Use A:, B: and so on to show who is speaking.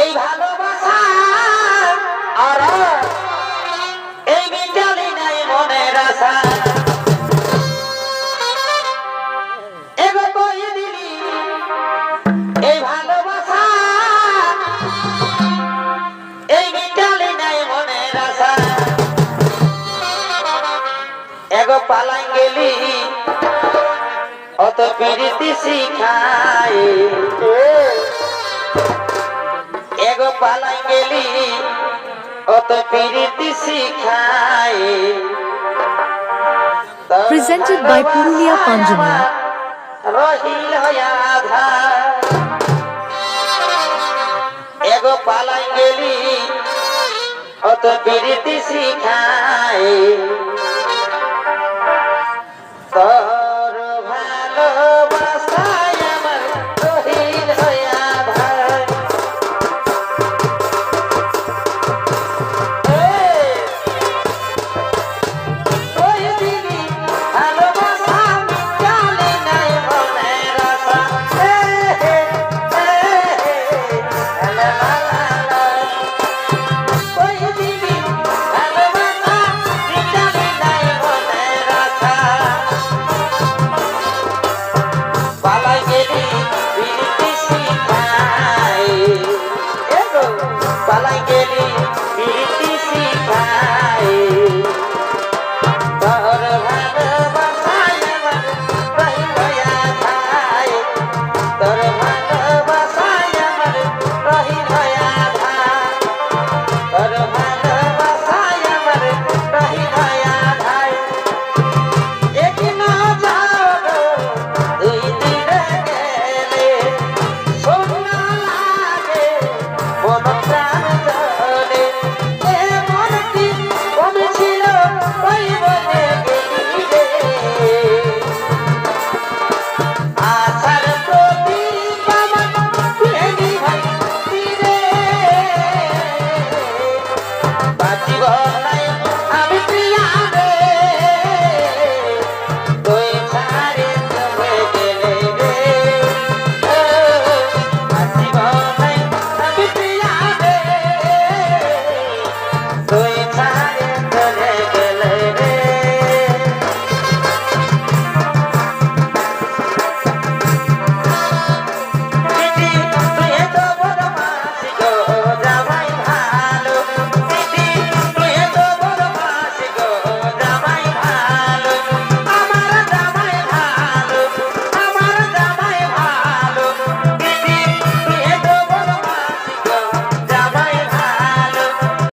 A: এই ভালোবাসা আর এই বিকালি নাই মনের আশা এগো কই দিলি এই ভালোবাসা এই বিকালি নাই মনের আশা এগো পালাই গেলি অত প্রীতি শিখায় এগো পালাই গেলি অত প্রীতি শিখায়
B: Presented by Purulia Panjani.
A: রহিল আধা এগো পালাই গেলি অত প্রীতি শিখায় তোর ভালোবাসায় আমার রহিল আধা পালাই গেলি